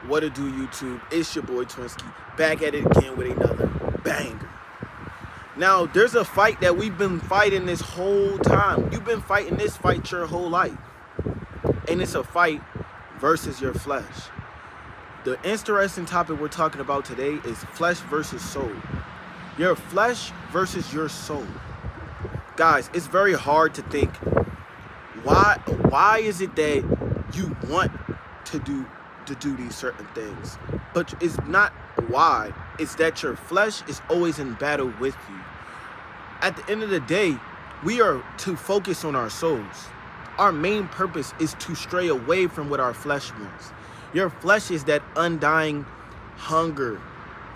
What it do, YouTube? It's your boy Twinsky, back at it again with another banger. Now, there's a fight that we've been fighting this whole time. You've been fighting this fight your whole life. And it's a fight versus your flesh. The interesting topic we're talking about today is flesh versus soul. Your flesh versus your soul. Guys, it's very hard to think, why is it that you want to do these certain things? But it's not why, it's that your flesh is always in battle with you. At the end of the day, we are to focus on our souls. Our main purpose is to stray away from what our flesh wants. Your flesh is that undying hunger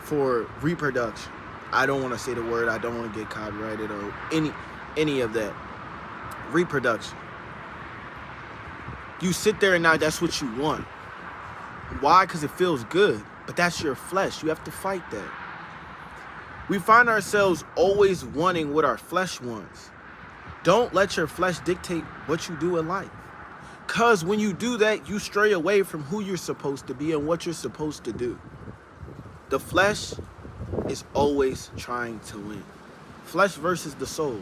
for reproduction. I don't want to say the word, I don't want to get copyrighted or any of that. Reproduction. You sit there and now that's what you want. Why? Because it feels good. But that's your flesh. You have to fight that. We find ourselves always wanting what our flesh wants. Don't let your flesh dictate what you do in life. Because when you do that, you stray away from who you're supposed to be and what you're supposed to do. The flesh is always trying to win. Flesh versus the soul.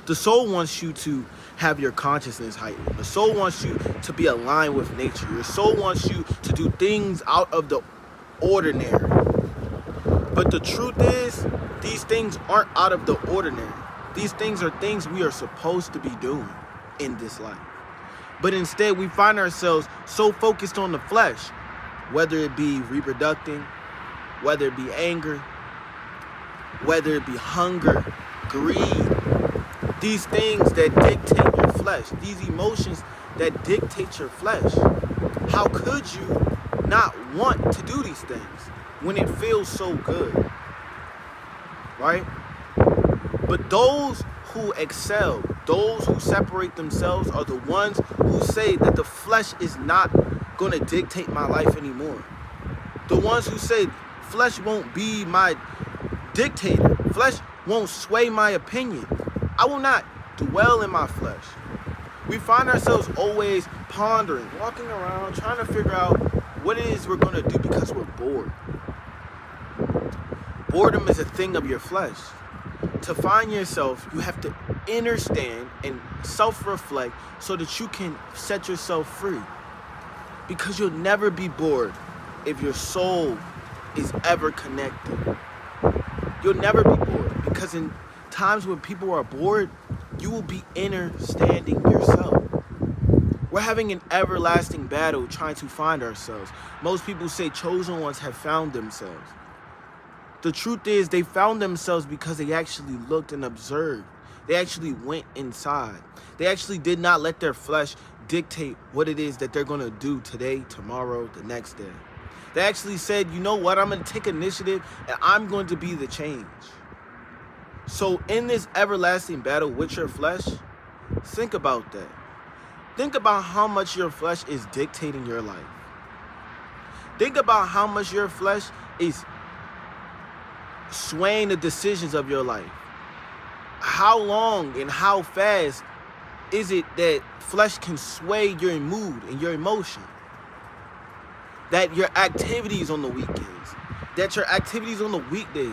The soul wants you to have your consciousness heightened. The soul wants you to be aligned with nature. Your soul wants you to do things out of the ordinary. But the truth is, these things aren't out of the ordinary. These things are things we are supposed to be doing in this life. But instead, we find ourselves so focused on the flesh, whether it be reproducing, whether it be anger, whether it be hunger, greed, these things that dictate your flesh, these emotions that dictate your flesh. How could you not want to do these things when it feels so good? Right? But those who excel, those who separate themselves are the ones who say that the flesh is not going to dictate my life anymore. The ones who say flesh won't be my dictator. Flesh won't sway my opinion. I will not dwell in my flesh. We find ourselves always pondering, walking around, trying to figure out what it is we're going to do because we're bored. Boredom is a thing of your flesh. To find yourself, you have to understand and self-reflect so that you can set yourself free. Because you'll never be bored if your soul is ever connected. You'll never be bored because in times when people are bored, you will be understanding yourself. We're having an everlasting battle trying to find ourselves. Most people say chosen ones have found themselves. The truth is they found themselves because they actually looked and observed. They actually went inside. They actually did not let their flesh dictate what it is that they're going to do today, tomorrow, the next day. They actually said, you know what, I'm going to take initiative and I'm going to be the change. So in this everlasting battle with your flesh, think about that. Think about how much your flesh is dictating your life. Think about how much your flesh is swaying the decisions of your life. How long and how fast is it that flesh can sway your mood and your emotion? That your activities on the weekends, that your activities on the weekdays,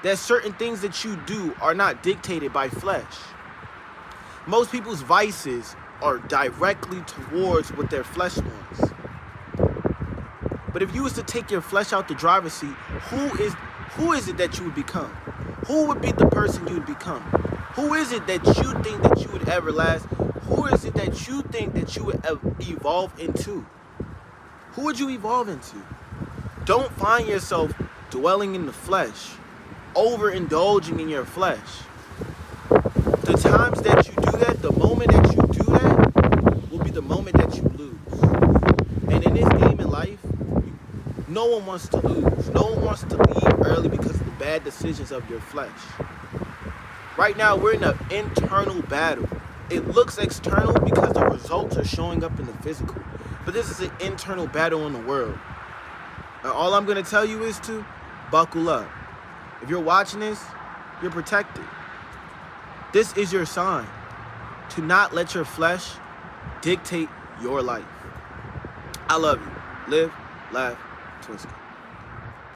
that certain things that you do are not dictated by flesh. Most people's vices are directly towards what their flesh wants. But if you was to take your flesh out the driver's seat, who is it that you would become? Who would be the person you would become? Who is it that you think that you would ever last? Who is it that you think that you would evolve into? Who would you evolve into? Don't find yourself dwelling in the flesh, overindulging in your flesh. The times that you do that, the moment that you do that, will be the moment that you lose. And in this game in life, no one wants to lose. No one wants to leave early because of the bad decisions of your flesh. Right now, we're in an internal battle. It looks external because the results are showing up in the physical. But this is an internal battle in the world. And all I'm going to tell you is to buckle up. If you're watching this, you're protected. This is your sign to not let your flesh dictate your life. I love you. Live, laugh, Twiska.